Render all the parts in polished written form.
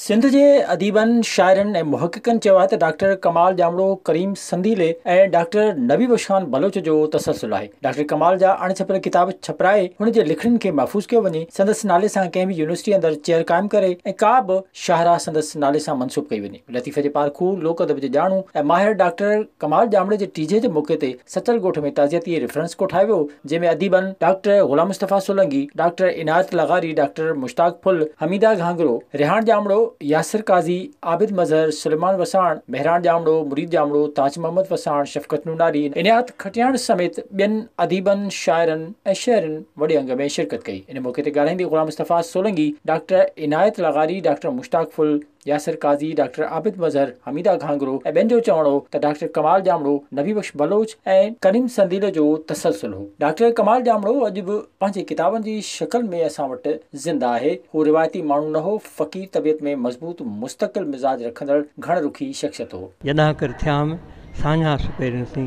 सिंध जे अदीबन शाइरन ऐं मुहक़िक़नि चयो आहे त डॉक्टर कमाल जामड़ो करीम संदीले ऐं डॉक्टर नबी बख्शान बलोच जो तसलसल आहे। डॉक्टर कमाल जा अणछपियल किताब छपराए हुन जे लिखड़नि खे महफ़ूज़ कयो वञे। संदसि नाले सां कंहिं बि यूनिवर्सिटी अंदरि चेयर क़ाइमु करे ऐं का बि शाहरा संदसि नाले सां मनसूब कई वञे। लतीफ़े जे पारखू लोक अदब जे ॼाणू ऐं माहिर डॉक्टर कमाल जामड़े जे टीजे जे मौक़े ते सचल ॻोठ में ताज़ियती रेफरेंस को ठाहियो वियो, जंहिंमें अदीबन डॉक्टर ग़ुलाम मुस्तफ़ा सोलंकी, डॉक्टर इनायत लगारी, डॉक्टर मुश्ताक फुल, हमीदा घांगरो, रेहान जामड़ो, यासिर काज़ी, आबिद मज़हर, सुलेमान वसाण, मेहरान जामड़ो, मुरीद जामड़ो, ताज मोहम्मद वसाण, शफ़क़त नूनारी, इनायत खटियाण समेत ॿियनि अदीबन, शाइरनि ऐं शहरनि वॾे अंग में शिरकत कई। इन मौक़े ते ॻाल्हाईंदे ग़ुलाम मुस्तफ़ा सोलंकी, डॉक्टर इनायत लगारी, डॉक्टर मुश्ताक फुल, यासिर काज़ी, डॉक्टर आबिद मज़हर, हमीदा घांगरो ऐं ॿियनि जो चवणो त डॉक्टर कमाल जामड़ो, नबी बख्श बलोच ऐं करीम संदील जो तसलसल हो। डॉक्टर कमाल जामड़ो अॼु बि पंहिंजे किताबनि जी शक्ल में असां वटि ज़िंदा आहे। हू रिवायती माण्हू न हो, फ़क़ीर तबियत में मज़बूत मुस्तक़िल मिज़ाज रखंदड़ घण रुखी शख़्सियत हो। जॾहिं कर थियाम साझा सुपेरसी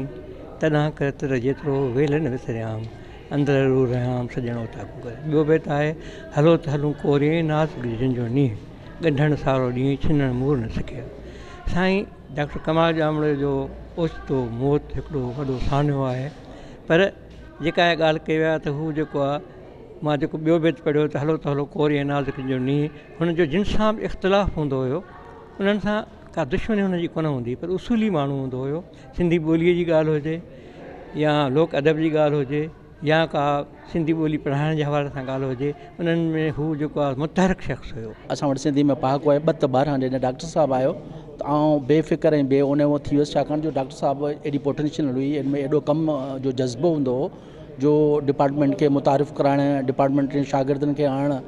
तॾहिं कर तर जेतिरो वेल न विसरियाम अंदरि रू रहियाम सॼणो ताकू करे। ॿियो बेत आहे हलो त हलूं कोरे नाज़ जिन जो नींहुं ॻंढण सारो ॾींहुं छिनण मूर न सिखिया। साईं डॉक्टर कमाल जामड़े जो ओचितो मौत हिकिड़ो वॾो सान्यो आहे, पर जेका ॻाल्हि कई आहे त हू जेको आहे मां जेको ॿियो बेत पढ़ियो त हलो त हलो कोरे नाज़ जो नींहुं, हुन जो जिन सां बि इख़्तिलाफ़ु हूंदो हुयो उन्हनि सां का दुश्मनी हुनजी कोन हूंदी, पर उसूली माण्हू हूंदो हुयो। सिंधी ॿोलीअ जी ॻाल्हि हुजे या लोक अदब जी ॻाल्हि हुजे या का सिंधी ॿोली पढ़ाइण जे हवाले सां ॻाल्हि हुजे, उन्हनि में हू जेको आहे मुतहरिक शख़्स हुयो। असां वटि सिंधी में पहाको आहे 2 त 12 जॾहिं डॉक्टर साहबु आयो त आउं बेफ़िक्र ऐं बे उन वो थी वियुसि, छाकाणि जो डॉक्टर साहबु एॾी पोटेंशियल हुई, इन में एॾो कमु जो जज़्बो हूंदो हो जो डिपार्टमेंट खे मुतारिफ़ कराइणु, डिपार्टमेंट जे शागिर्दनि खे आणणु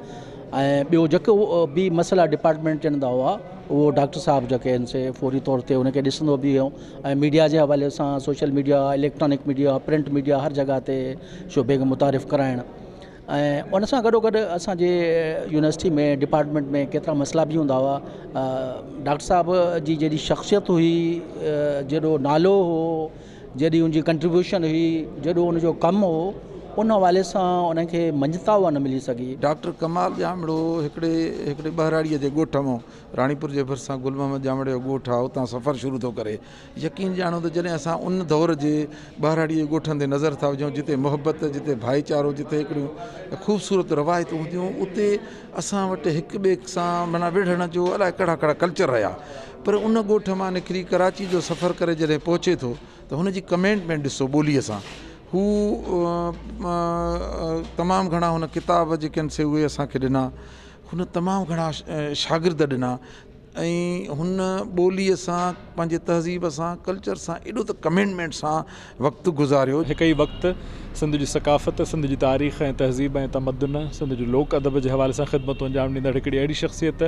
ऐं ॿियो जेको बि मसइला डिपार्टमेंट चवंदा हुआ उहो डॉक्टर साहब जेके आहिनि से फौरी तौर ते उनखे ॾिसंदो बि हो। ऐं मीडिया जे हवाले सां social media, electronic media, print media हर जॻह ते शोबे खे मुतारिफ़ कराइणु ऐं उन सां गॾोगॾु असांजे यूनिवर्सिटी में डिपार्टमेंट में केतिरा मसइला बि हूंदा हुआ। डॉक्टर साहब जी जहिड़ी शख़्सियत हुई, जहिड़ो नालो हो, जहिड़ी उनजी कंट्रीब्यूशन हुई, जहिड़ो उनजो कमु हो, उन हवाले सां उनखे मञता उहा न मिली सघी। डॉक्टर कमाल जामड़ो हिकिड़े बहराड़ीअ जे ॻोठ मां, राणीपुर जे भरिसां गुल मोहम्मद जामड़े जो ॻोठ आहे, उतां सफ़र शुरू थो करे। यकीन ॼाणो त जॾहिं असां उन दौर जे बहराड़ीअ जे ॻोठनि ते नज़र था विझूं जिते मोहबत, जिते भाईचारो, जिते हिकिड़ियूं ख़ूबसूरत रवायतूं हूंदियूं, उते असां वटि हिक ॿिए सां माना विढ़ण जो अलाए कहिड़ा कहिड़ा कल्चर रहिया। पर उन ॻोठ मां निकिरी कराची जो सफ़र करे जॾहिं पहुचे थो त हुनजी कमेंटमेंट ॾिसो ॿोलीअ सां, हू तमामु घणा हुन किताब जेके आहिनि से उहे असांखे ॾिना, हुन तमामु घणा शागिर्द ॾिना ऐं हुन ॿोलीअ सां, पंहिंजे तहज़ीब सां, कल्चर सां एॾो त कमिटमेंट सां वक़्तु गुज़ारियो। हिकु ई वक़्तु सिंध जी सकाफ़त, सिंध जी तारीख़ ऐं तहज़ीब ऐं तमदन, सिंध जो लोक अदब जे हवाले सां ख़िदमतूं अंजाम ॾींदड़ हिकिड़ी अहिड़ी शख़्सियत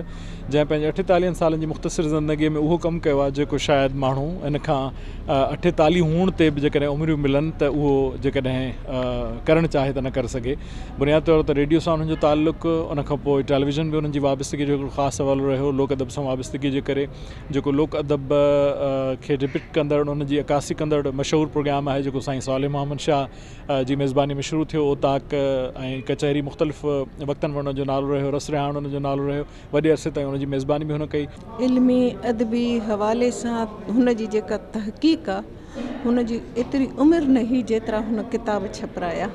जंहिं पंहिंजे 48 सालनि जी मुख़्तसिर ज़िंदगीअ में उहो कमु कयो आहे जेको शायदि माण्हू इन खां 48 हुअण ते बि जेकॾहिं उमिरियूं मिलनि त उहो जेकॾहिं करणु चाहे त न करे सघे। बुनियादी तौर ते रेडियो सां हुननि जो ताल्लुक़, उन खां पोइ टेलीविज़न बि हुननि जी वाबस्तगी जो हिकिड़ो ख़ासि हवालो रहियो। लोक अदब सां वाबस्तगी जे करे जेको लोक अदब खे डिपिक्ट कंदड़, उन जी अकासी कंदड़ मशहूरु प्रोग्राम आहे जेको साईं साले मोहम्मद शाह जी मेज़बानी में शुरू थियो। ओताक ऐं कचहरी मुख़्तलिफ़ वक़्तनि में हुनजो नालो रहियो, रसरिहाण हुनजो नालो रहियो, वॾे अरसे ताईं हुनजी मेज़बानी बि हुन कई। इल्मी अदबी हवाले सां हुनजी जेका तहक़ीक़ आहे, हुनजी एतिरी उमिरि न हुई जेतिरा हुन किताब छपराया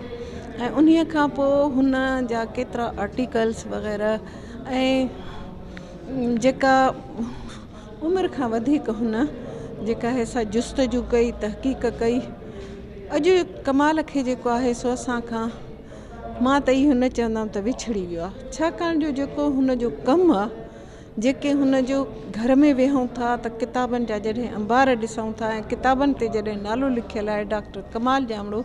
ऐं उन्हीअ खां पोइ हुन जा केतिरा आर्टिकल्स वग़ैरह ऐं जेका उमिरि खां वधीक हुन जेका है सा जुस्तजू कई, तहक़ीक़ कई। अॼु कमाल खे जेको आहे सो असां खां मां त इहो न चवंदमि त विछड़ी वियो आहे, छाकाणि जो जेको हुन जो कमु आहे, जेके हुन जो घर में वेहूं था त किताबनि जा जॾहिं अंबार ॾिसूं था ऐं किताबनि ते जॾहिं नालो लिखियलु आहे डॉक्टर कमाल जामड़ो,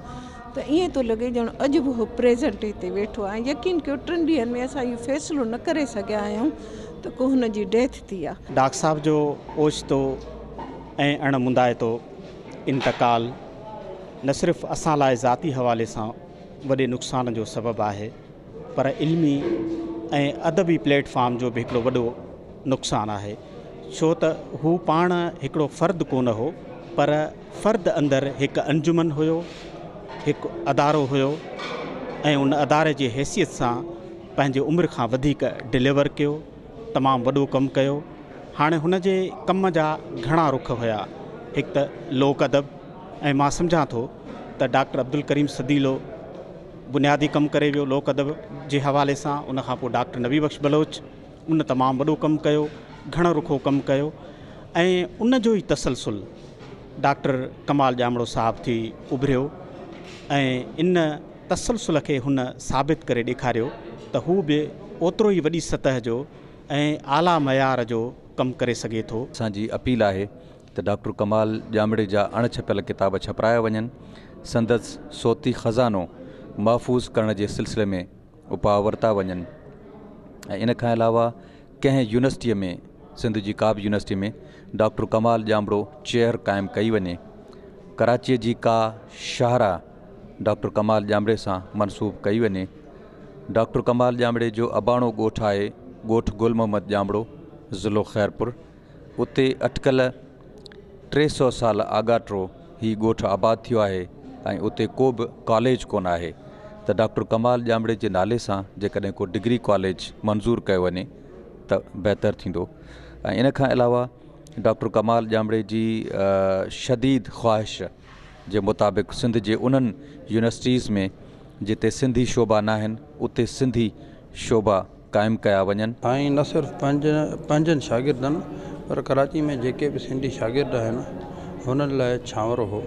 त ईअं थो लॻे ॼण अॼु बि उहो प्रेज़ेंट हिते वेठो आहे। यकीन कयो 3 ॾींहंनि में असां इहो फ़ैसिलो न करे सघिया आहियूं त को हुन जी डेथ थी आहे। डॉक्टर साहब जो ओचितो ऐं अणमुंदाइतो इंतकाल न सिर्फ़ु असां लाइ ज़ाती हवाले सां वॾे नुक़सान जो सबबु आहे, पर इल्मी ऐं अदबी प्लेटफॉर्म जो बि हिकिड़ो वॾो नुक़सानु आहे। छो त हू पाण हिकिड़ो फ़र्द कोन हो, पर फ़र्द अंदरि हिकु अंजुमन हुयो, हिकु अदारो हुयो ऐं उन अदारे जी हैसियत सां पंहिंजे उमिरि खां वधीक डिलीवर कयो, तमामु वॾो कमु कयो। हाणे हुन जे कम जा घणा रुख हुया। हिकु त लोक अदब, ऐं मां सम्झां थो त डॉक्टर अब्दुल करीम सदीलो बुनियादी कमु करे वियो लोक अदब जे हवाले सां। उन खां पोइ डॉक्टर नबी बख्श बलोच उन तमामु वॾो कमु कयो, घणो रुखो कमु कयो। ऐं उन जो ई तसलसुल डॉक्टर कमाल ॼामड़ो साहब थी उभरियो ऐं इन तसलसुल खे हुन साबित करे ॾेखारियो त हू बि ओतिरो ई वॾी सतह जो ऐं आला मयार जो कमु करे सघे थो। असांजी अपील आहे त डॉक्टर कमाल ॼामड़े जा अणछपियल किताब छपाया वञनि, संदसि सोती ख़ज़ानो महफ़ूज़ करण जे सिलसिले में उपाउ वरिता वञनि। ऐं इन खां अलावा कंहिं यूनिवर्सिटीअ में, सिंध जी का बि यूनिवर्सिटी में डॉक्टर कमाल ॼामड़ो चेयर क़ाइमु कई वञे। कराचीअ जी का शाहरा डॉक्टर कमाल ॼामड़े सां मनसूब कई वञे। डॉक्टर कमाल ॼामड़े जो अबाणो ॻोठु आहे ॻोठु गुल मोहम्मद ॼामड़ो, ज़िलो ख़ैरपुर। उते अटकल 300 साल आगाट्रो ही ॻोठु आबाद थियो आहे ऐं उते को बि कॉलेज कोन आहे। त डॉक्टर कमाल ॼामड़े जे नाले सां जेकॾहिं को डिग्री कॉलेज मंज़ूरु कयो वञे त बहितरु थींदो। ऐं इन खां अलावा डॉक्टर कमाल ॼामड़े जी शदीद ख़्वाहिश जे मुताबिक़ सिंध जे उन्हनि यूनिवर्सिटीज़ में जिते सिंधी शोबा न आहिनि उते सिंधी शोबा क़ाइमु कया वञनि। ऐं न सिर्फ़ु पंजनि शागिर्दनि पर कराची में जेके बि सिंधी शागिर्द आहिनि हुननि लाइ छांवर हो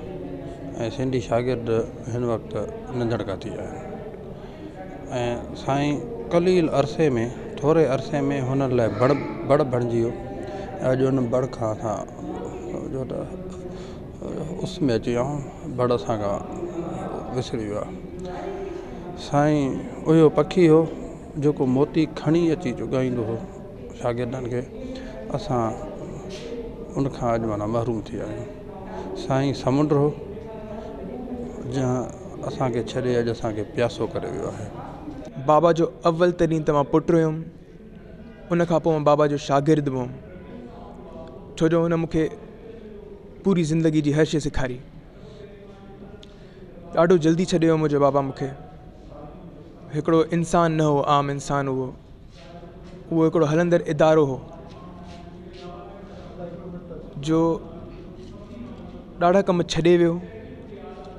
ऐं सिंधी शागिर्द हिन वक़्तु नंढड़का थी विया आहिनि। ऐं साईं कलील अरसे में, थोरे अरसे में हुननि लाइ बड़ बणिजी वियो। अॼु हुन बड़ खां असां जो त उस में अची विया आहियूं, बड़ असां खां विसरी वियो आहे। साईं उहो पखी हो जेको मोती खणी अची चुगाईंदो हो शागिर्दनि खे। असां उन खां अॼु माना महरूम थी विया आहियूं। साईं समुंड हो जंहिं असांखे छॾे अॼु असांखे प्यासो करे वियो आहे। बाबा जो अव्वल तरीन त मां पुटु हुयुमि, उन खां पोइ मां बाबा जो शागिर्द बि हुउमि, छो जो हुन मूंखे पूरी ज़िंदगी जी हर शइ सेखारी। ॾाढो जल्दी छॾे वियो मुंहिंजो बाबा मूंखे। हिकिड़ो इंसान न हो, आम इंसान उहो हिकिड़ो हलंदड़ इदारो हो जो ॾाढा कम छॾे वियो।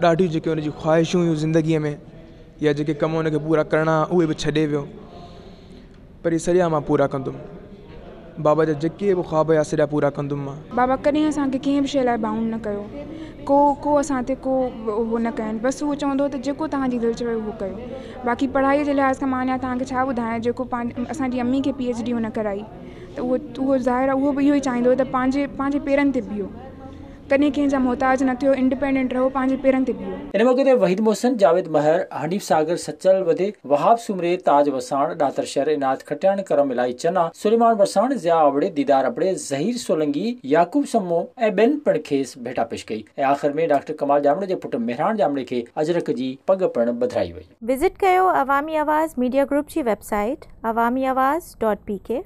ॾाढियूं जेके हुनजी ख़्वाहिशूं हुयूं ज़िंदगीअ में या जेके कम हुनखे पूरा करणा उहे बि छॾे वियो, पर इहे सॼा मां पूरा कंदुमि। बाबा जा जेके बि ख़्वाब हुआ सॼा पूरा कंदुमि मां। बाबा कॾहिं असांखे कंहिं बि शइ लाइ बाउंड न कयो, को असां ते को उहो न कयनि। बसि उहो चवंदो त जेको तव्हांजी दिलि चवे उहो कयो। बाक़ी पढ़ाईअ जे लिहाज़ खां मां अञा तव्हांखे छा ॿुधायां, जेको असांजी अम्मी खे PhD हुन कराई त उहो ज़ाहिर आहे उहो बि इहो ई चाहींदो त पंहिंजे पेरनि ते बीहो, कॾहिं कंहिंजा मोहताज न थियो, इंडिपेंडेंट रहो, पंहिंजे पेरनि ते बीहो। इन मौके ते वहीद मोहसिन, जावेद महर, हनीफ सागर सचल वधे, वहाब सुमरे, ताज वसाण, दातर शहर, इनात खटियाण, करम इलाई चना, सुलेमान वसाण, ज़िया अबड़े, दीदार अबड़े, ज़हीर सोलंगी, याकूब सम्मो ऐं ॿियनि पिण खेसि भेटा पेश कई। ऐं आख़िर में डॉक्टर कमाल ॼामड़े जे पुटु मेहरान ॼामड़े खे अजरक जी पग पिण ॿधाई वई। विज़िट कयो अवामी आवाज़ मीडिया ग्रुप जी वेबसाइट awamiawaz.pk।